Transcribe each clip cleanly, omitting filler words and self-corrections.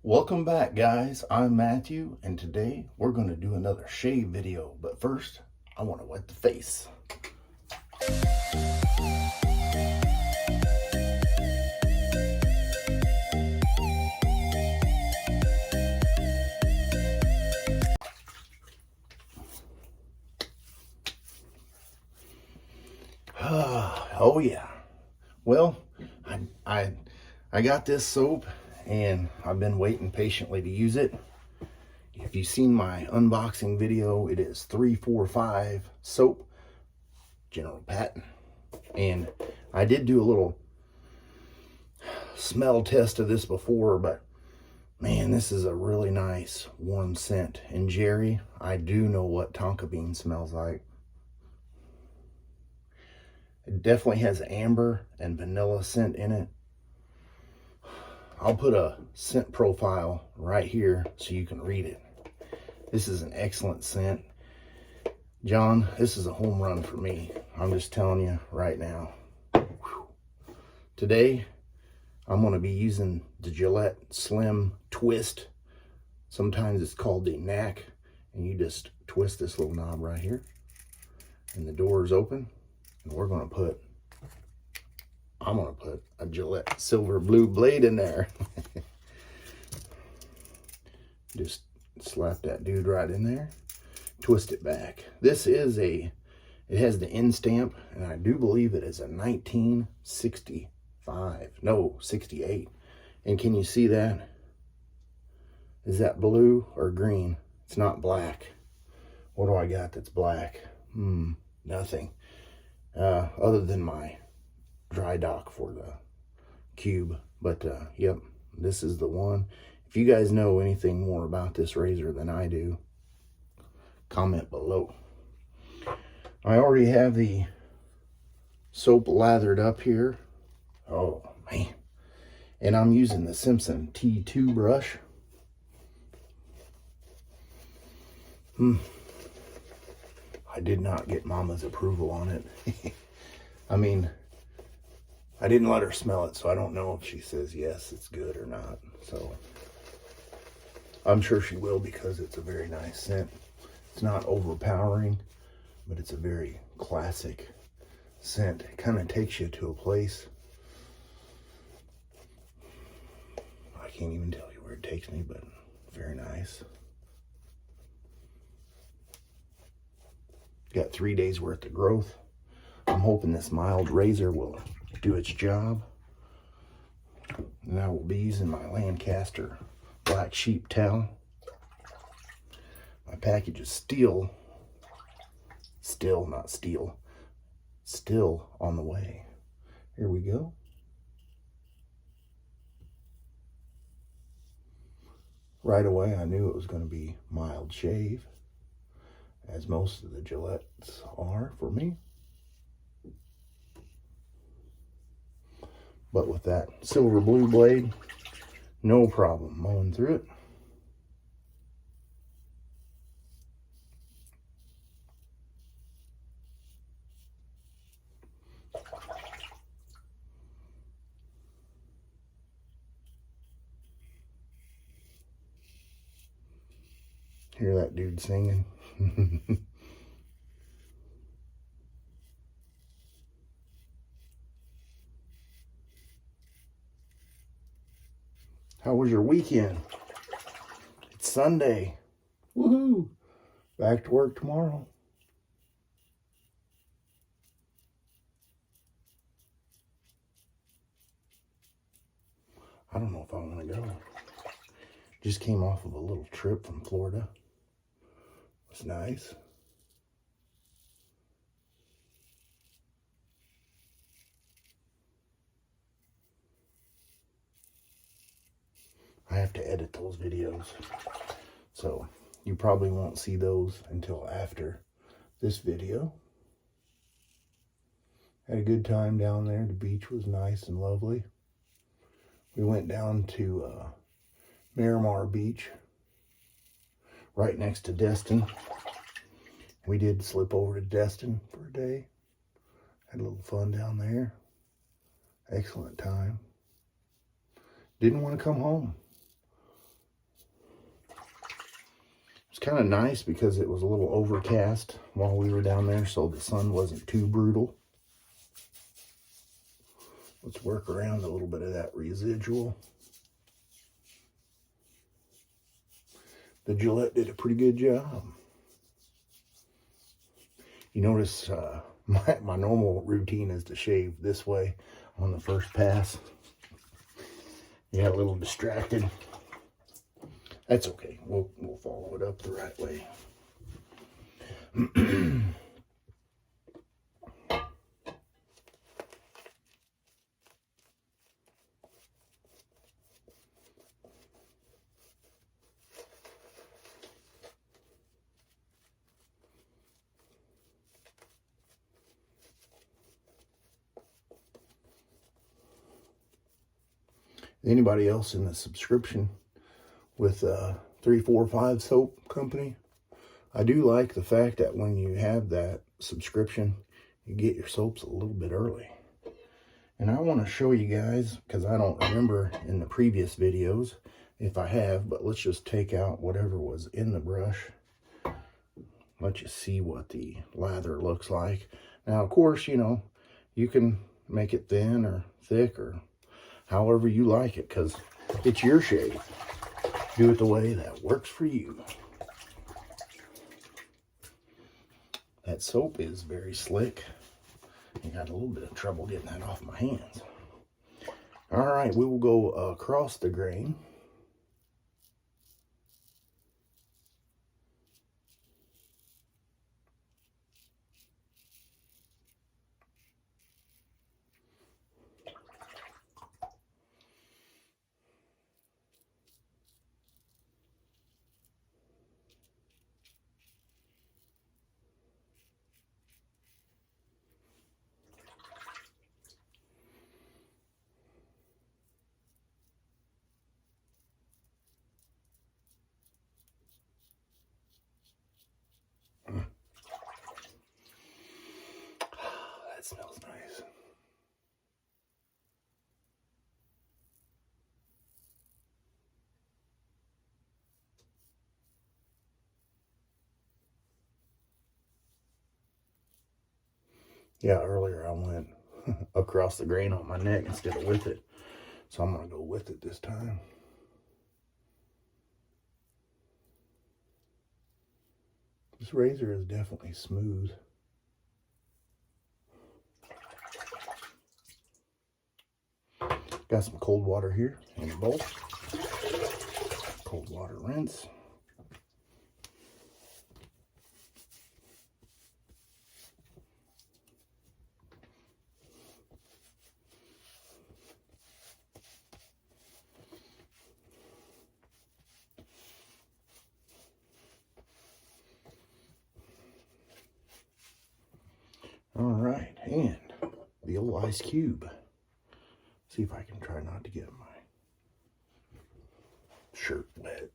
Welcome back, guys. I'm Matthew, and today we're going to do another shave video. But first, I want to wet the face. Oh yeah. Well, I got this soap, and I've been waiting patiently to use it. If you've seen my unboxing video, it is 345 Soap General Patton. And I did do a little smell test of this before, but man, this is a really nice warm scent. And Jerry, I do know what tonka bean smells like. It definitely has amber and vanilla scent in it. I'll put a scent profile right here so you can read it. This is an excellent scent. John, this is a home run for me. I'm just telling you right now. Whew. Today, I'm going to be using the Gillette Slim Twist. Sometimes it's called the Knack. And you just twist this little knob right here. And the door is open. And I'm going to put a Gillette silver blue blade in there. Just slap that dude right in there. Twist it back. This is it has the end stamp, and I do believe it is a 68. And can you see that? Is that blue or green? It's not black. What do I got that's black? Nothing. Other than my dry dock for the cube. But yep, this is the one. If you guys know anything more about this razor than I do, comment below. I already have the soap lathered up here. Oh man. And I'm using the Simpson T2 brush. I did not get Mama's approval on it. I mean, I didn't let her smell it, so I don't know if she says yes, it's good or not. So I'm sure she will, because it's a very nice scent. It's not overpowering, but it's a very classic scent. It kind of takes you to a place. I can't even tell you where it takes me, but very nice. Got 3 days worth of growth. I'm hoping this mild razor will do its job. And I will be using my Lancaster black sheep towel. My package is still on the way. Here we go. Right away, I knew it was going to be mild shave, as most of the Gillettes are for me. But with that silver blue blade, no problem mowing through it. Hear that dude singing? How was your weekend? It's Sunday. Woohoo! Back to work tomorrow. I don't know if I want to go. Just came off of a little trip from Florida. It was nice. I have to edit those videos, so you probably won't see those until after this video. Had a good time down there. The beach was nice and lovely. We went down to Miramar Beach, right next to Destin. We did slip over to Destin for a day. Had a little fun down there. Excellent time. Didn't want to come home. It's kind of nice because it was a little overcast while we were down there, so the sun wasn't too brutal. Let's work around a little bit of that residual. The Gillette did a pretty good job. You notice my normal routine is to shave this way on the first pass. You got a little distracted. That's okay. We'll follow it up the right way. Anybody else in the subscription with 345 Soap Company? I do like the fact that when you have that subscription, you get your soaps a little bit early. And I want to show you guys, because I don't remember in the previous videos if I have, but let's just take out whatever was in the brush. Let you see what the lather looks like. Now, of course, you know, you can make it thin or thick or however you like it, because it's your shave. Do it the way that works for you. That soap is very slick. I got a little bit of trouble getting that off my hands. All right, we will go across the grain. That smells nice. Yeah, earlier I went across the grain on my neck instead of with it. So I'm going to go with it this time. This razor is definitely smooth. Got some cold water here in a bowl. Cold water rinse. All right, and the old ice cube. See if I can try not to get my shirt wet.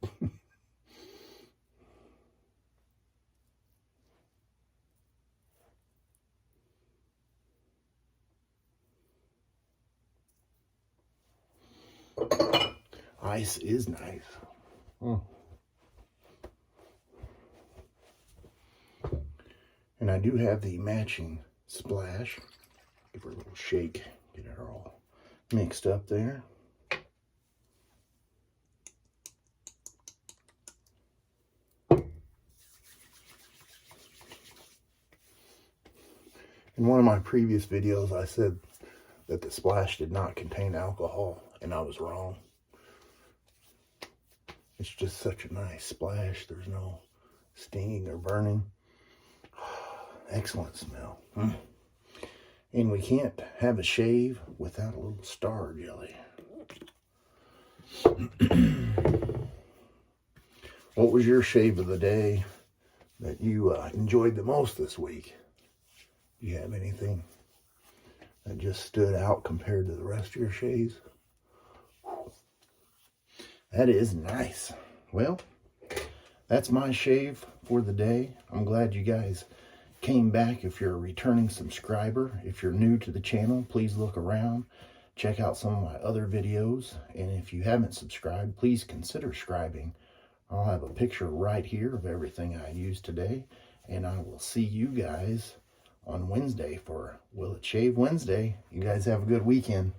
Ice is nice. And I do have the matching splash. Give her a little shake, get it all mixed up there. In one of my previous videos, I said that the splash did not contain alcohol, and I was wrong. It's just such a nice splash. There's no stinging or burning. Excellent smell. And we can't have a shave without a little star jelly. What was your shave of the day that you enjoyed the most this week? Do you have anything that just stood out compared to the rest of your shaves? That is nice. Well, that's my shave for the day. I'm glad you guys came back. If you're a returning subscriber, if you're new to the channel, please look around, check out some of my other videos, and if you haven't subscribed, please consider subscribing I'll have a picture right here of everything I used today, and I will see you guys on Wednesday for Will It Shave Wednesday. You guys have a good weekend.